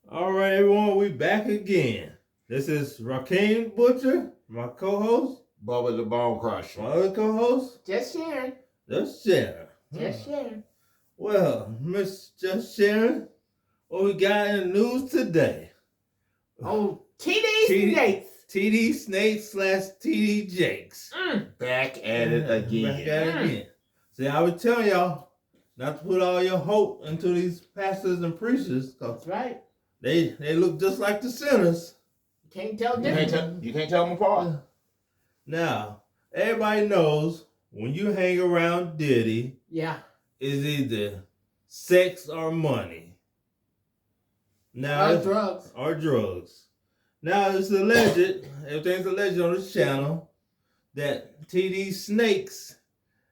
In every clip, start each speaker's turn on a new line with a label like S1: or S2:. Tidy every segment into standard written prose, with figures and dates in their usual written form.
S1: All right, everyone, we back again. This is Rakeem Butcher, my co-host.
S2: Bubba the Bone Crusher.
S1: My other co-host.
S3: Just Sharon.
S1: Just Sharon.
S3: Just Sharon.
S1: Well, Miss Just Sharon, what we got in the news today?
S3: Oh, TD Snakes.
S1: TD Snakes / TD Jakes.
S2: Back at it again.
S1: Back at it again. See, I was telling y'all not to put all your hope into these pastors and preachers.
S3: That's right.
S1: They look just like the sinners.
S3: Can't tell difference.
S2: You can't tell them apart.
S1: Now, everybody knows when you hang around Diddy,
S3: yeah,
S1: it's either sex or money. Now,
S3: or drugs.
S1: Now it's alleged, everything's alleged on this channel, that TD Snakes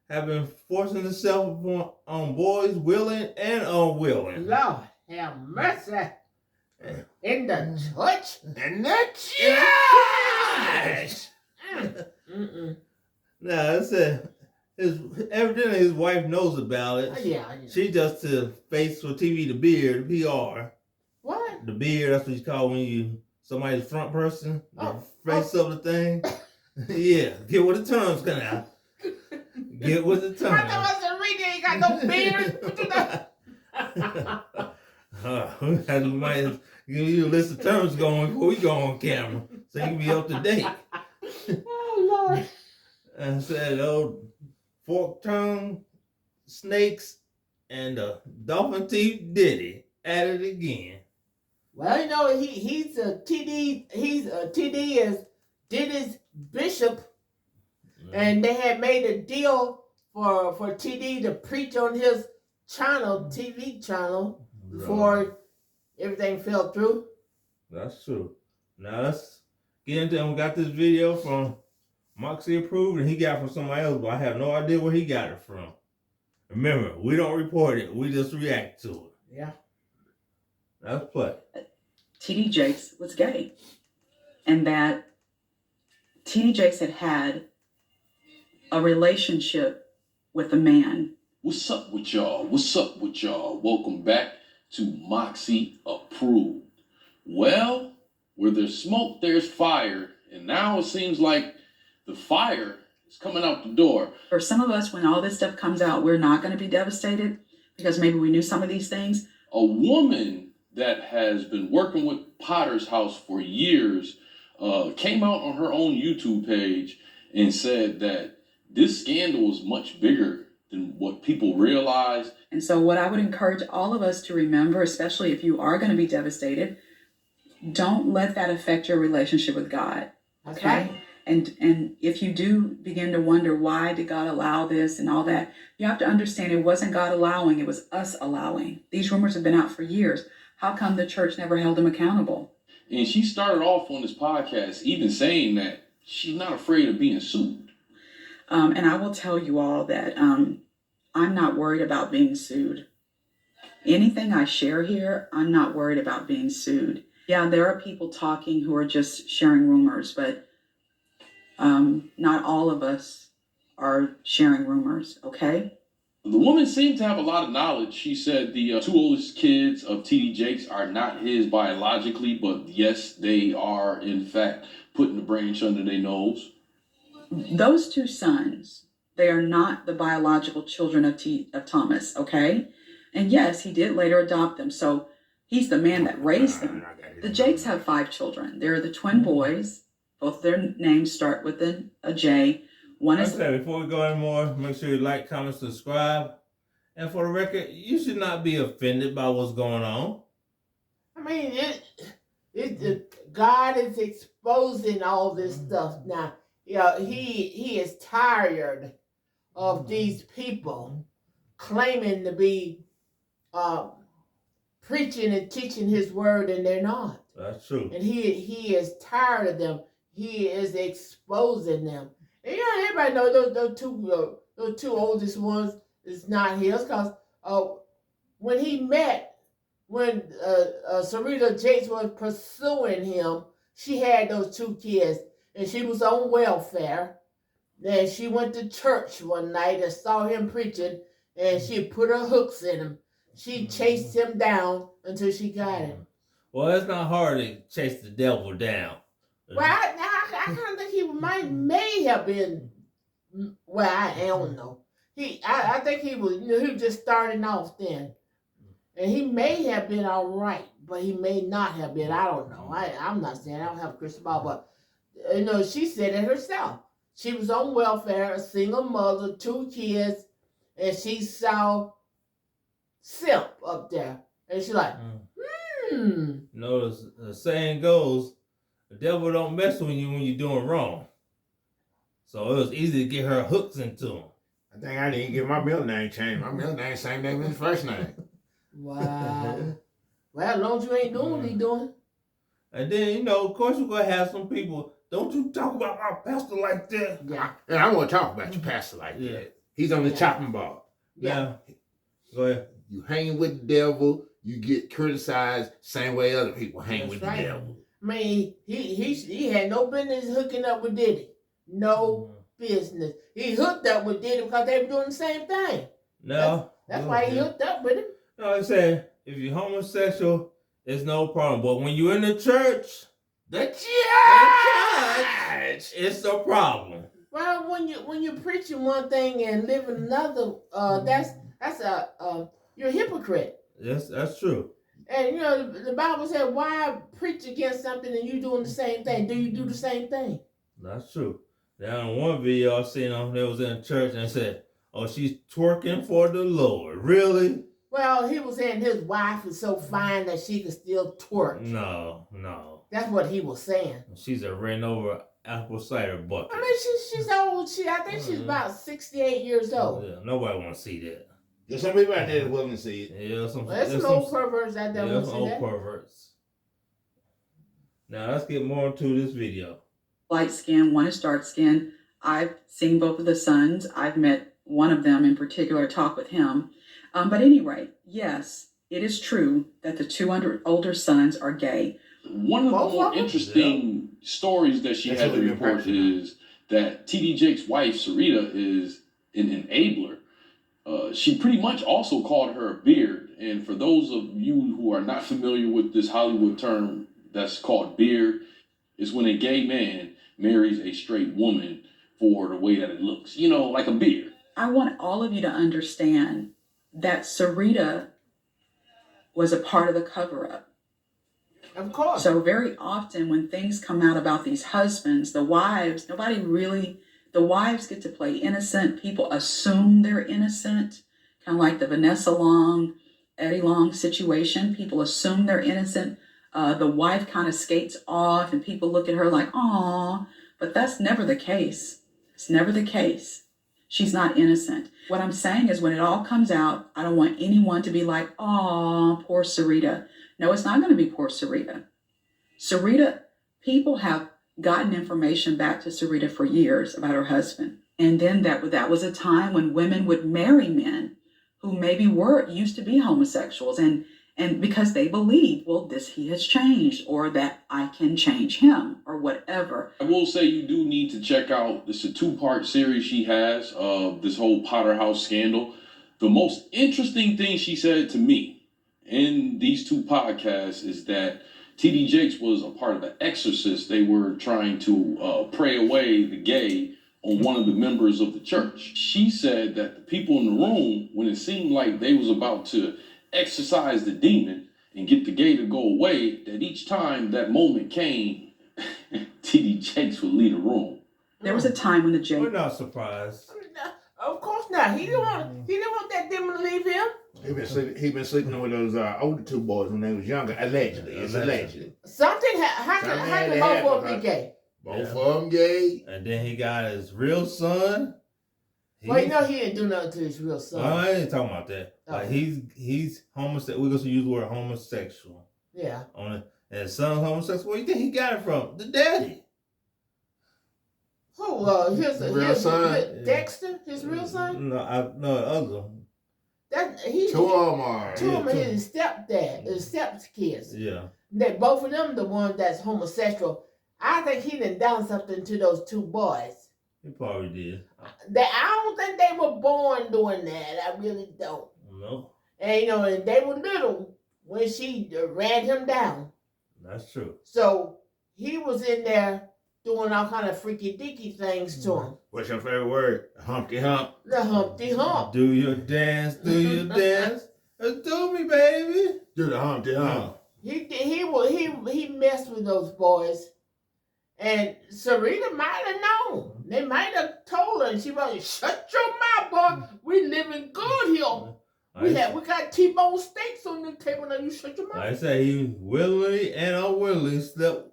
S1: have been forcing themselves on boys willing and unwilling.
S3: Lord have mercy. In the church?
S2: In the church!
S1: Now, it said, evidently his wife knows about it.
S3: Yeah.
S1: She just to face for TV the beard, PR.
S3: What?
S1: The beard, that's what you call when somebody's front person, the face of the thing. Yeah, get with the terms, can I? Get with the terms.
S3: I thought I said, Rita ain't got no beard. What you know?
S1: We might give you a list of terms going before we go on camera, so you can be up to date.
S3: Oh, Lord.
S1: And said, fork tongue snakes and dolphin teeth Diddy at it again.
S3: Well, you know, he's a TD. TD is Diddy's bishop, and they had made a deal for TD to preach on his channel, TV channel, before everything fell through.
S1: That's true. Now let's get into it. We got this video from Moxie Approved, and he got it from somebody else, but I have no idea where he got it from. Remember, we don't report it. We just react to it.
S3: Yeah.
S1: Let's play.
S4: T.D. Jakes was gay. And that T.D. Jakes had a relationship with a man.
S5: What's up with y'all? What's up with y'all? Welcome back to Moxie Approved. Well, where there's smoke, there's fire. And now it seems like the fire is coming out the door.
S4: For some of us, when all this stuff comes out, we're not going to be devastated because maybe we knew some of these things.
S5: A woman that has been working with Potter's House for years came out on her own YouTube page and said that this scandal is much bigger than what people realize.
S4: And so what I would encourage all of us to remember, especially if you are going to be devastated, don't let that affect your relationship with God.
S3: That's
S4: okay?
S3: Right.
S4: And if you do begin to wonder, why did God allow this and all that, you have to understand it wasn't God allowing, it was us allowing. These rumors have been out for years. How come the church never held him accountable?
S5: And she started off on this podcast even saying that she's not afraid of being sued.
S4: And I will tell you all that I'm not worried about being sued. Anything I share here, I'm not worried about being sued. Yeah, there are people talking who are just sharing rumors, but not all of us are sharing rumors, okay?
S5: The woman seemed to have a lot of knowledge. She said the two oldest kids of T.D. Jakes are not his biologically, but yes, they are, in fact, putting the branch under their nose.
S4: Those two sons, they are not the biological children of Thomas, okay? And yes, he did later adopt them, so he's the man that raised them. The Jakes have 5 children. They're the twin boys. Both their names start with a J. One is...
S1: Okay, before we go any more, make sure you like, comment, subscribe. And for the record, you should not be offended by what's going on.
S3: I mean, God is exposing all this stuff now. Yeah, he is tired of these people claiming to be preaching and teaching his word, and they're not.
S1: That's true.
S3: And he is tired of them. He is exposing them. And everybody knows those two oldest ones is not his, because when Sarita Jakes was pursuing him, she had those 2 kids, and she was on welfare. And she went to church one night and saw him preaching, and she put her hooks in him. She chased him down until she got him.
S1: Well, it's not hard to chase the devil down.
S3: Well, I kind of think he may have been. Well, I don't know. I think he was. He was just starting off then, and he may have been all right, but he may not have been. I don't know. I'm not saying I don't have a crystal ball, but she said it herself. She was on welfare, a single mother, 2 kids, and she saw Simp up there, and she's like,
S1: The saying goes, the devil don't mess with you when you're doing wrong. So it was easy to get her hooks into him.
S2: I think I didn't get my middle name changed. My middle name same name as his first name.
S3: Wow. Well, as long as you ain't doing what he doing.
S1: And then, of course you're going to have some people, don't you talk about my pastor like that.
S3: Yeah.
S2: And I want to talk about your pastor like that. He's on the chopping block.
S3: Yeah.
S1: Go ahead.
S2: You hang with the devil, you get criticized same way other people hang with the devil.
S3: I mean, he had no business hooking up with Diddy. No business. He hooked up with Diddy because they were doing the same thing.
S1: No.
S3: That's why he hooked up with him.
S1: No, I said, if you're homosexual, it's no problem. But when you're in the church, it's a problem.
S3: Well, when you're preaching one thing and living another, you're a hypocrite.
S1: Yes, that's true.
S3: And the Bible said, why preach against something and you doing the same thing? Do you do the same thing?
S1: That's true. Now, in one video I seen they was in church and said, "Oh, she's twerking for the Lord." Really?
S3: Well, he was saying his wife is so fine that she can still twerk.
S1: No.
S3: That's what he was saying.
S1: She's a ran over apple cider bucket.
S3: I mean, she's old. I think she's about 68 years old.
S1: Yeah, nobody want to see that.
S2: There's some people out there that willing to see it.
S1: Yeah,
S3: There's some old perverts out there.
S1: Yeah, some old perverts. Now let's get more into this video.
S4: Light skin, one is dark skin. I've seen both of the sons. I've met one of them in particular, talk with him. But anyway, yes, it is true that the 2 older sons are gay.
S5: One of the more interesting stories that she had to report is that T.D. Jake's wife, Sarita, is an enabler. She pretty much also called her a beard. And for those of you who are not familiar with this Hollywood term that's called beard, it's when a gay man marries a straight woman for the way that it looks, like a beard.
S4: I want all of you to understand that Sarita was a part of the cover-up.
S3: Of course.
S4: So very often when things come out about these husbands, the wives, the wives get to play innocent. People assume they're innocent, kind of like the Vanessa Long, Eddie Long situation. People assume they're innocent. The wife kind of skates off and people look at her like, "Aw," but that's never the case. It's never the case. She's not innocent. What I'm saying is when it all comes out, I don't want anyone to be like, "Aw, poor Sarita." No, it's not going to be poor Sarita. Sarita, people have gotten information back to Sarita for years about her husband. And then that was a time when women would marry men who maybe used to be homosexuals and because they believe, well, he has changed, or that I can change him, or whatever.
S5: I will say you do need to check out, this is a 2-part series she has of this whole Potter House scandal. The most interesting thing she said to me in these 2 podcasts is that T.D. Jakes was a part of The Exorcist. They were trying to pray away the gay on one of the members of the church. She said that the people in the room, when it seemed like they was about to exorcise the demon and get the gay to go away, that each time that moment came, T.D. Jakes would leave the room.
S4: There was a time when the Jakes...
S1: We're not surprised.
S3: Of course not. He didn't want that demon to leave him.
S2: He been sleeping with those older 2 boys when they was younger. Allegedly. It's allegedly.
S3: Something how can both of them be gay?
S2: Both of them gay.
S1: And then he got his real son.
S3: Well, he didn't do nothing to his real son.
S1: I ain't talking about that.
S3: Oh.
S1: Like he's homosexual. We're going to use the word homosexual.
S3: Yeah.
S1: On it. And his son's homosexual. Where do you think he got it from? The daddy.
S3: Who? His
S2: real son?
S3: Dexter, his real son?
S1: No, the other.
S2: Two of them are.
S3: Two of them are his stepdad, his stepkids.
S1: Yeah.
S3: Both of them the one that's homosexual. I think he done something to those 2 boys.
S1: He probably did.
S3: I don't think they were born doing that. I really don't.
S1: No.
S3: And and they were little when she ran him down.
S1: That's true.
S3: So he was in there doing all kind of freaky deaky things to him.
S2: What's your favorite word? Humpty hump.
S3: The Humpty Hump.
S1: Do your dance, do your dance. Do me, baby.
S2: Do the Humpty hump.
S3: He messed with those boys, and Serena might have known. They might have told her, and she was like, "Shut your mouth, boy. We living good here. We got T-bone steaks on the table. Now you shut your mouth."
S1: Like I say, he willingly and unwillingly slept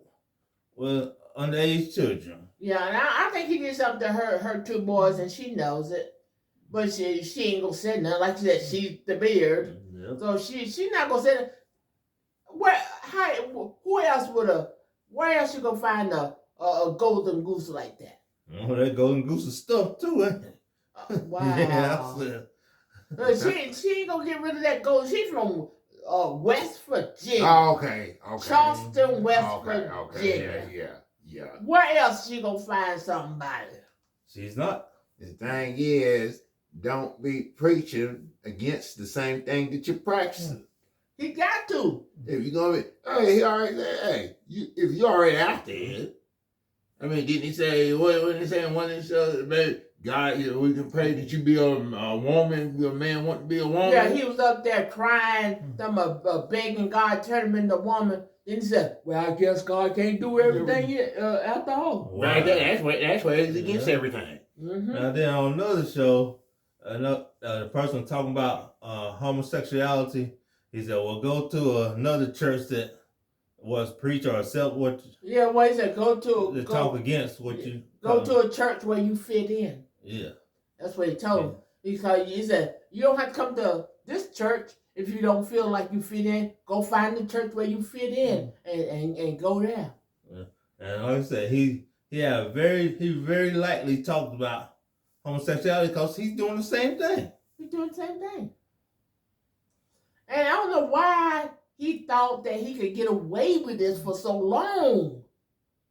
S1: with underage children.
S3: Yeah, and I think he did something to her two boys, and she knows it. But she ain't gonna say nothing. Like she said, she's the beard.
S1: Yep.
S3: So she not gonna say that. Where else you gonna find a golden goose like that?
S1: Oh, that golden goose is stuffed too, ain't it?
S3: Wow.
S1: Yeah,
S3: she ain't gonna get rid of that gold. She's from West Virginia.
S2: Oh, okay.
S3: Charleston, West
S2: Okay.
S3: Virginia.
S2: Yeah.
S3: Where else she gonna find somebody?
S1: She's not.
S2: The thing is, don't be preaching against the same thing that you're practicing.
S3: He got to.
S2: If you're gonna be, hey, he already said, hey, if you're already out there, I mean, didn't he say, what did he say in one of his shows, baby, God, we can pray that you be a woman, a man want to be a woman?
S3: Yeah, he was up there crying, begging God turn him into a woman. Then he said, well, I guess God can't do everything yet, after all.
S2: Wow. Right there, that's where he's against everything.
S3: Mm-hmm.
S1: Now then on another show, the person talking about homosexuality, he said, well, go to another church that was preach or accept what
S3: Yeah, well, he said,
S1: talk against what you
S3: go to a church where you fit in.
S1: Yeah.
S3: That's what he told him. Because he said, you don't have to come to this church if you don't feel like you fit in. Go find the church where you fit in and go there.
S1: Yeah. And like I said, he very lightly talked about homosexuality because he's doing the same thing.
S3: He's doing the same thing. And I don't know why he thought that he could get away with this for so long.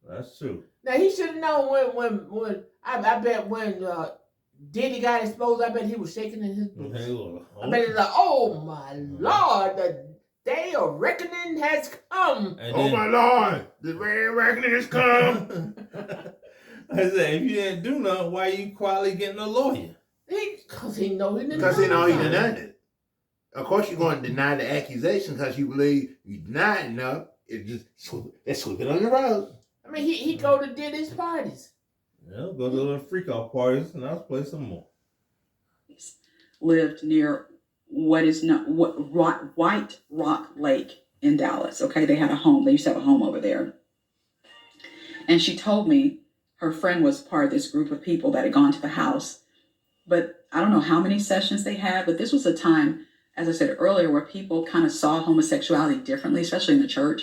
S1: That's true.
S3: Now he should have known when I bet when Diddy got exposed, I bet he was shaking in his boots. I bet he's like, oh my Lord, the day of reckoning has come.
S2: Oh my Lord, the day of reckoning has come.
S1: I said, if you didn't do nothing, why you quietly getting a lawyer?
S3: Because he know he didn't.
S2: Because he know he denied it. Of course, you're going to deny the accusation because you believe you denied enough. Let's sweep it on the road.
S3: I mean, he go to Diddy's parties.
S1: Yeah, go to little freak off parties and I'll play some more.
S4: Lived near White Rock Lake in Dallas. Okay, they had a home. They used to have a home over there. And she told me her friend was part of this group of people that had gone to the house. But I don't know how many sessions they had, but this was a time, as I said earlier, where people kind of saw homosexuality differently, especially in the church.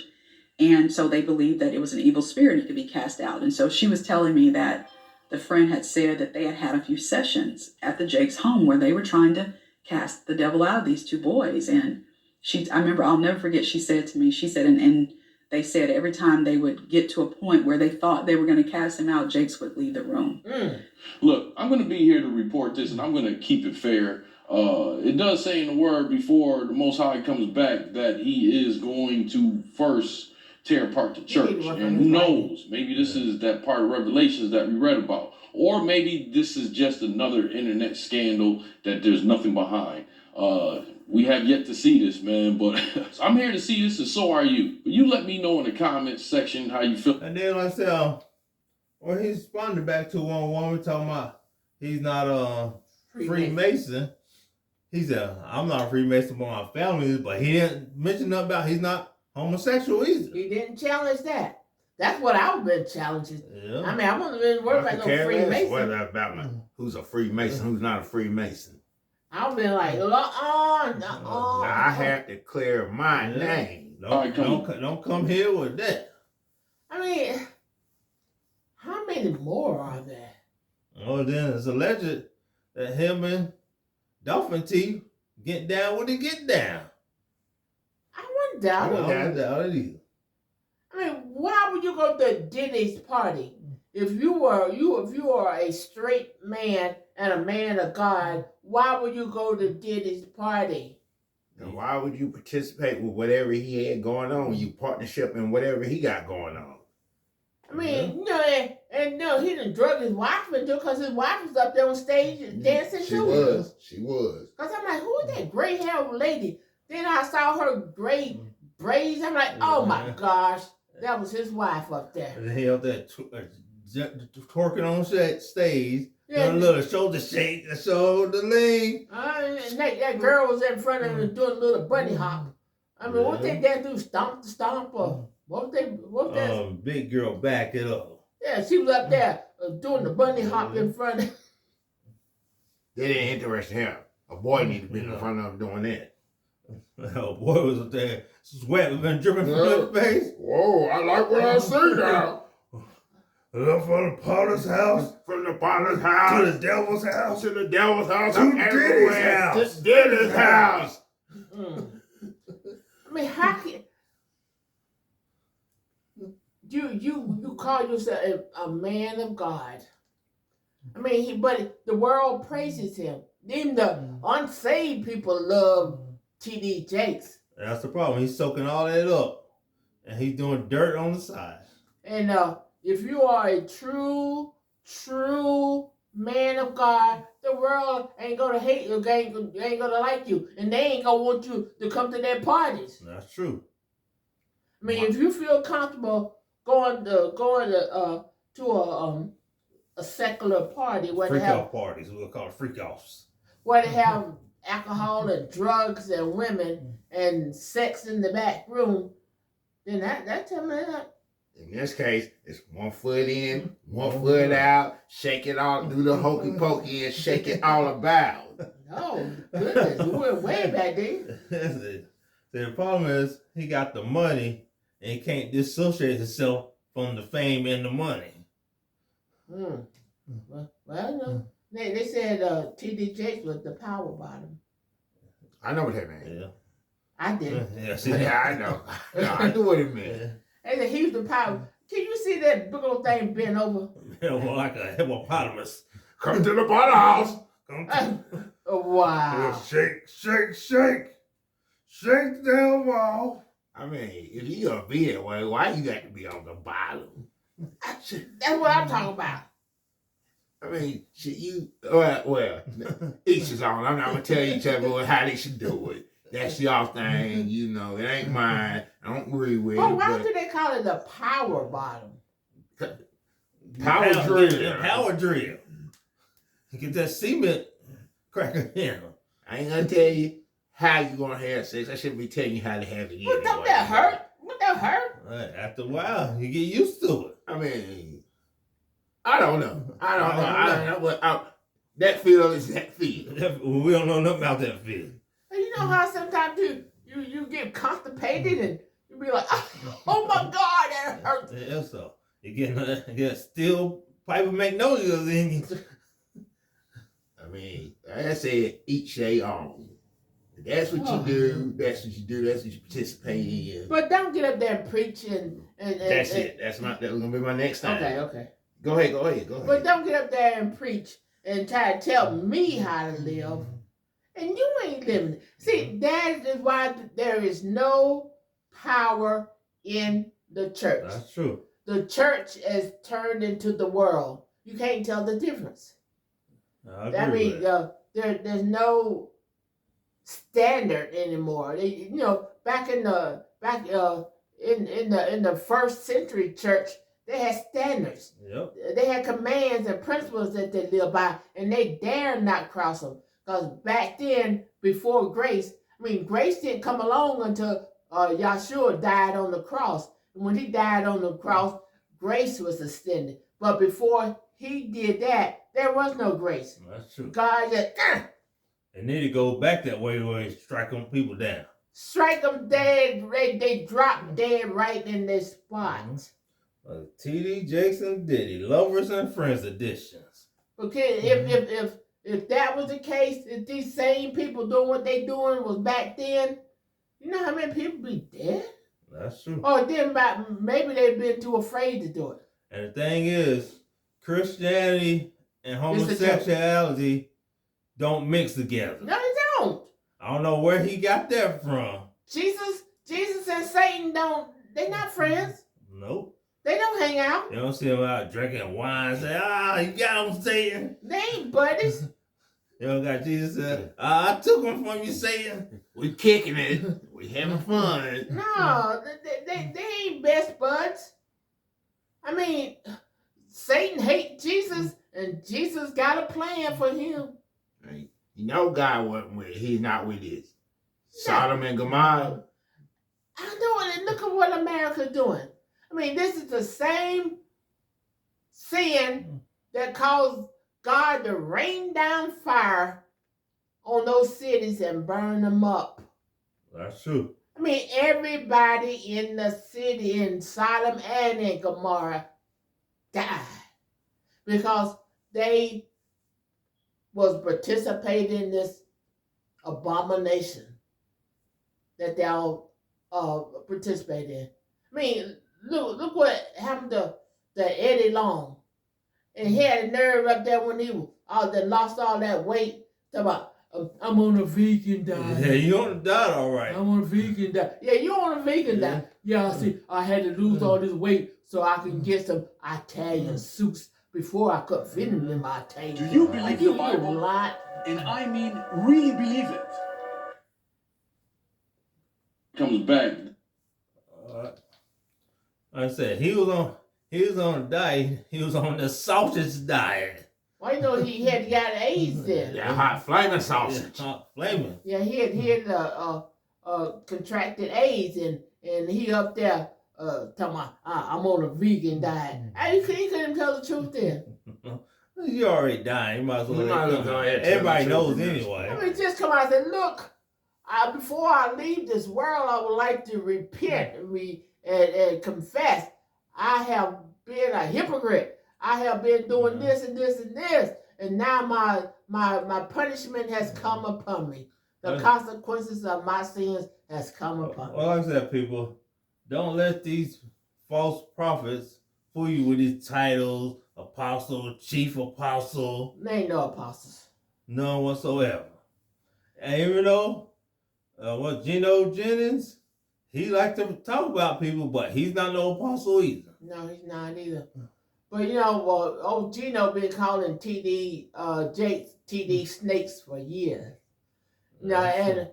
S4: And so they believed that it was an evil spirit, it could be cast out. And so she was telling me that the friend had said that they had had a few sessions at the Jake's home where they were trying to cast the devil out of these two boys. And I remember, I'll never forget, she said to me, and they said every time they would get to a point where they thought they were going to cast him out, Jakes would leave the room.
S5: Look, I'm going to be here to report this, and I'm going to keep it fair. It does say in the word before the Most High comes back that he is going to first tear apart the church. And who knows, maybe this is that part of Revelations that we read about. Or maybe this is just another internet scandal that there's nothing behind. We have yet to see this, man, but I'm here to see this, and so are you. But you let me know in the comments section how you feel.
S1: And then like I said, well, he responded back to one woman talking about he's not a Freemason. He said, I'm not a Freemason, but my family is, but he didn't mention nothing about he's not homosexual either.
S3: He didn't challenge that. That's what I've been challenging.
S1: Yeah.
S3: I mean, I wouldn't have been worried about no Freemason.
S2: Whether about who's a Freemason, who's not a Freemason.
S3: I've been like, no.
S2: I have to clear my name.
S1: Don't come here with that.
S3: I mean, how many more are there?
S1: Oh, then it's alleged that him and Dolphin T get down when they get down.
S3: I wouldn't doubt it.
S1: I wouldn't doubt it either.
S3: I mean, why would you go to Diddy's party if you are a straight man and a man of God? Why would you go to Diddy's party?
S2: And why would you participate with whatever he had going on? You partnership in whatever he got going on.
S3: I mean, you know, and no, he done drug his wife into because his wife was up there on stage dancing
S2: She
S3: too.
S2: was. She was.
S3: Because I'm like, who is that gray haired lady? Then I saw her gray braids. I'm like, oh my gosh, that was his wife up there.
S1: And he up there twerking on stage,
S3: Yeah.
S1: doing a little shoulder shake, the shoulder lean.
S3: And that girl was in front of him doing a little bunny hop. I mean, what they dance do? Stomp the stomp or what was that?
S1: Big girl, back it up.
S3: Yeah, she was up there doing the bunny hop in front of.
S2: That didn't interest him. A boy needed to be in front of him doing that.
S1: Oh, boy was up there. Sweat was been dripping from his face.
S2: Whoa, I like what I see now.
S1: Look from the potter's house.
S2: From the potter's house.
S1: To the devil's house.
S2: To the devil's house.
S1: To Diddy's house.
S2: To Diddy's house.
S3: I mean, how can you call yourself a man of God? I mean, but the world praises him. Even the unsaved people love T.D. Jakes.
S1: That's the problem. He's soaking all that up, and he's doing dirt on the side.
S3: And if you are a true man of God, the world ain't gonna hate you, ain't gonna like you, and they ain't gonna want you to come to their parties.
S1: That's true.
S3: I mean, if you feel comfortable going to a secular party where
S1: Freak
S3: they have
S1: off parties. We'll call it freak offs.
S3: where they have alcohol and drugs and women and sex in the back room, then that tell me that.
S2: In this case, it's 1 foot in, 1 foot out, shake it all, do the hokey pokey and shake it all about.
S3: Oh, goodness, we went way back there.
S1: That's it. So the problem is he got the money and he can't dissociate himself from the fame and the money.
S3: Well, no. They said T.D. Jakes was the power bottom.
S2: I know what that meant.
S1: Yeah.
S3: I did.
S1: Yeah, see
S2: Yeah, I know. No, I knew what it meant.
S1: Yeah.
S3: They said he was the power. Can you see that big old thing bent over?
S1: More like a hippopotamus.
S2: Come to the Potter house.
S1: Come to
S3: Wow.
S1: shake, shake, shake. Shake the devil.
S2: I mean, if you gonna be that way, why you got to be on the bottom?
S3: That's what I'm talking about.
S2: I mean, well, each is on. I'm not gonna tell each other how they should do it. That's y'all thing, you know. It ain't mine. I don't agree with it.
S3: But why do they call it the power bottom?
S2: Power drill.
S1: Yeah, power drill. Get that cement cracker in.
S2: I ain't gonna tell you how you gonna have sex. I shouldn't be telling you how to have it.
S3: What don't that hurt? What that hurt?
S1: After a while, you get used to it.
S2: I mean, I don't know. I don't know. But that feel is that feel.
S1: We don't know nothing about that feel.
S3: You know how sometimes you get constipated and you be like, oh my God, that hurts.
S1: Yeah, so you get steel pipe of magnolias in you.
S2: I mean, like I said, each their own. If that's what you do. That's what you do. That's what you participate in.
S3: But don't get up there and preach and
S2: That's it. That's gonna be my next time.
S3: Okay.
S2: Go ahead.
S3: But don't get up there and preach and try to tell me how to live. And you ain't living it. See, that is why there is no power in the church.
S1: That's true.
S3: The church has turned into the world. You can't tell the difference.
S1: I mean,
S3: there's no standard anymore. Back in the first century church, they had standards.
S1: Yep.
S3: They had commands and principles that they live by, and they dare not cross them. Because back then, before grace, grace didn't come along until Yahshua died on the cross. And when he died on the cross, grace was extended. But before he did that, there was no grace.
S1: That's true.
S3: God just
S1: They need to go back that way where they strike them people down.
S3: strike them dead. They drop dead right in their spot.
S1: T.D., Jakes, and Diddy, lovers and friends editions.
S3: Okay, if that was the case, if these same people doing what they doing was back then, you know how many people be dead?
S1: That's true.
S3: Or then maybe they've been too afraid to do it.
S1: And the thing is, Christianity and homosexuality don't mix together.
S3: No, they don't.
S1: I don't know where he got that from.
S3: Jesus and Satan they're not friends.
S1: Nope.
S3: They don't hang out.
S1: You don't see him out drinking wine and say, you got him, Satan.
S3: They ain't buddies.
S1: You don't got Jesus said, I took him from you, Satan.
S2: We kicking it. We having fun.
S3: No, they ain't best buds. I mean, Satan hates Jesus, and Jesus got a plan for him.
S2: You know God wasn't with. He's not with this. Sodom and Gomorrah.
S3: I know, and look at what America's doing. I mean, this is the same sin that caused God to rain down fire on those cities and burn them up.
S1: That's true.
S3: I mean, everybody in the city in Sodom and in Gomorrah died because they was participating in this abomination that they all participated in. I mean, look what happened to Eddie Long. And he had a nerve up there when he lost all that weight. Talking about, I'm on a vegan diet.
S1: Yeah, you on the diet, all right.
S3: I'm on a vegan diet. Yeah, you on a vegan diet. Yeah, see, I had to lose all this weight so I can get some Italian suits before I could fit them in my Italian.
S6: Do you believe the Bible?
S3: Lot.
S6: And I mean, really believe it.
S5: Comes back.
S1: Like I said, he was on a diet. He was on the sausage diet.
S3: Well, you know, he had got AIDS then.
S2: That hot flaming sausage.
S1: Yeah, hot flaming.
S3: Yeah, he had contracted AIDS and he up there talking about, I'm on a vegan diet. He couldn't tell the truth then.
S1: You already dying. You might as well.
S2: Go ahead.
S1: Everybody knows anyway.
S3: I mean, just come out and say, look, before I leave this world, I would like to repent and confess. I have been a hypocrite. I have been doing this and this and this, and now my punishment has come upon me. The consequences of my sins has come upon me.
S1: Well, like I said, people, don't let these false prophets fool you with these titles, apostle, chief apostle.
S3: There ain't no apostles.
S1: None whatsoever. And even though, Geno Jennings, he like to talk about people, but he's not no apostle either.
S3: No, he's not either. But you know, old Gino been calling TD TD snakes for years. Now, and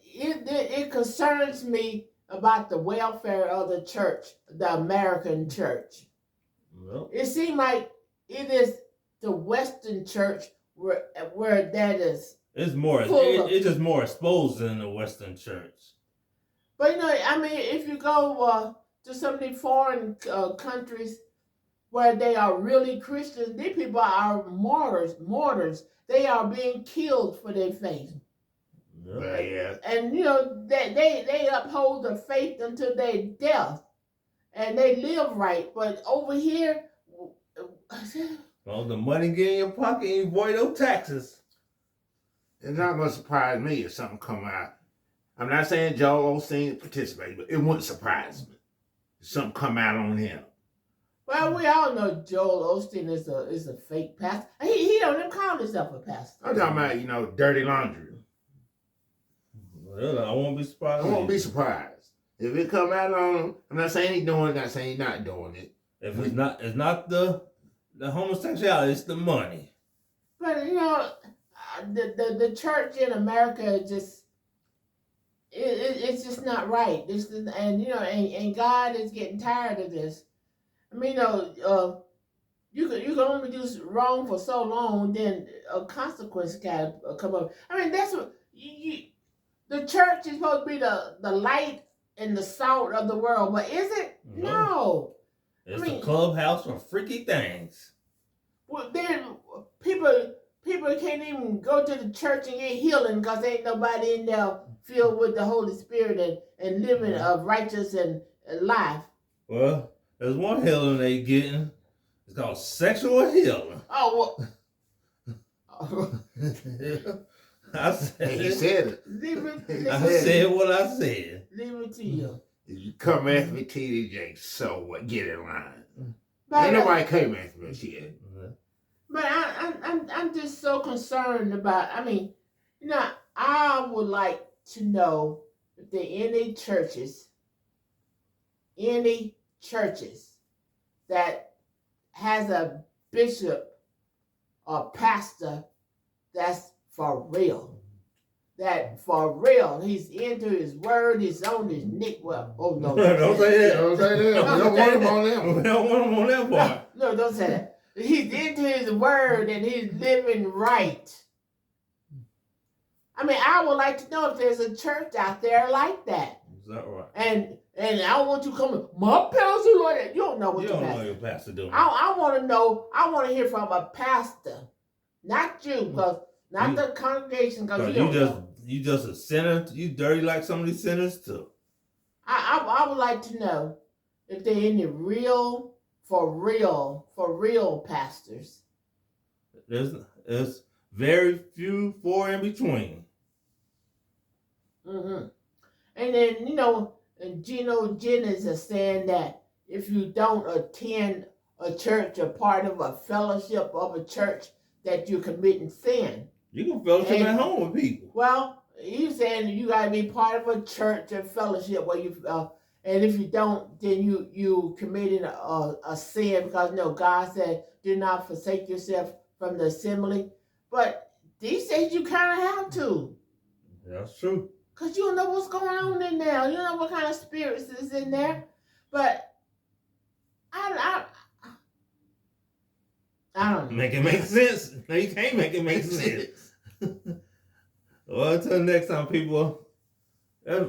S3: it concerns me about the welfare of the church, the American church.
S1: Well,
S3: It seems like it is the Western church where that is.
S1: it's more. It's just more exposed than the Western church.
S3: But you know, I mean, if you go to some of these foreign countries where they are really Christians, these people are martyrs. They are being killed for their faith.
S2: Yeah.
S3: And you know, they uphold the faith until their death. And they live right. But over here,
S1: Well, the money get in your pocket and you avoid those taxes.
S2: It's not going to surprise me if something come out. I'm not saying Joel Osteen participated, but it wouldn't surprise me if something come out on him.
S3: well, we all know Joel Osteen is a fake pastor. He don't even call himself a pastor.
S2: I'm talking about, dirty laundry.
S1: Well, I won't be surprised.
S2: I won't be surprised. If it come out on him, I'm not saying he's doing it, not saying he's not doing it.
S1: If it's not the homosexuality, it's the money.
S3: But you know, the church in America is just it's just not right. And you know, and God is getting tired of this. I mean, you can only do wrong for so long, then a consequence got to come up. I mean, that's what the church is supposed to be the light and the salt of the world, but is it? No.
S1: It's the clubhouse for freaky things.
S3: Well, then people can't even go to the church and get healing because ain't nobody in there filled with the Holy Spirit and living a righteous and life.
S1: Well, there's one healing they getting. It's called sexual healing.
S3: Oh, well.
S1: I said
S2: He said it.
S3: Leave it,
S1: I said what I said.
S3: leave it to you.
S2: If you come after me, TD Jakes, so what? Get in line.
S3: But,
S2: Ain't nobody came after me yet.
S3: But I'm just so concerned about. I mean, Now, I would like to know if there are any churches that has a bishop or pastor that's for real. That for real, he's into his word, he's on his nick. Well, oh no,
S1: Don't say that.
S2: Don't say that. We don't want him on that
S1: We
S2: one.
S1: don't want him on that part.
S3: No, don't say that. He's into his word and he's living right. I mean, I would like to know if there's a church out there like that.
S1: Is that right?
S3: And I don't want you coming, my pastor like that. You don't know what
S1: You
S3: your
S1: don't know
S3: pastor.
S1: your pastor doing.
S3: I want to know. I want to hear from a pastor, not you, because not the congregation, because
S1: You just a sinner. You dirty like some of these sinners too.
S3: I would like to know if there are any for real pastors.
S1: There's very few, far in between.
S3: Mm-hmm. And then and Geno Jennings is saying that if you don't attend a church or part of a fellowship of a church, that you're committing sin.
S1: You can fellowship
S3: And-
S1: at home with people.
S3: Well, he's saying you got to be part of a church or fellowship where you, and if you don't, then you committing a sin, because God said, "Do not forsake yourself from the assembly." But these days you kind of have to,
S1: That's true.
S3: because you don't know what's going on in there. You don't know what kind of spirits is in there. But I don't know.
S1: Make it make sense. No, you can't make it make sense. Well, until next time, people.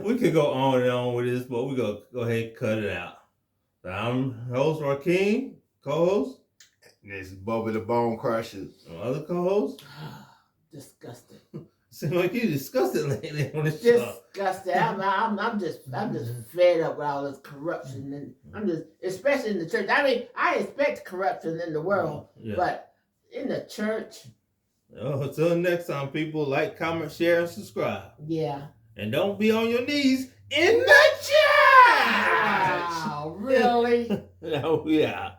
S1: We could go on and on with this, but we're going to go ahead and cut it out. So I'm host Rakeem, co-host.
S2: This is Bubba the Bone Crusher.
S1: My other co-host.
S3: Disgusting.
S1: Seems like you disgusted lately on this show.
S3: Disgusting. I'm just fed up with all this corruption, and I'm just, especially in the church. I mean, I expect corruption in the world,
S1: Yeah.
S3: but in the church,
S1: Until next time, people, like, comment, share, and subscribe.
S3: yeah.
S1: And don't be on your knees in the church.
S3: Wow, really?
S1: Oh, yeah.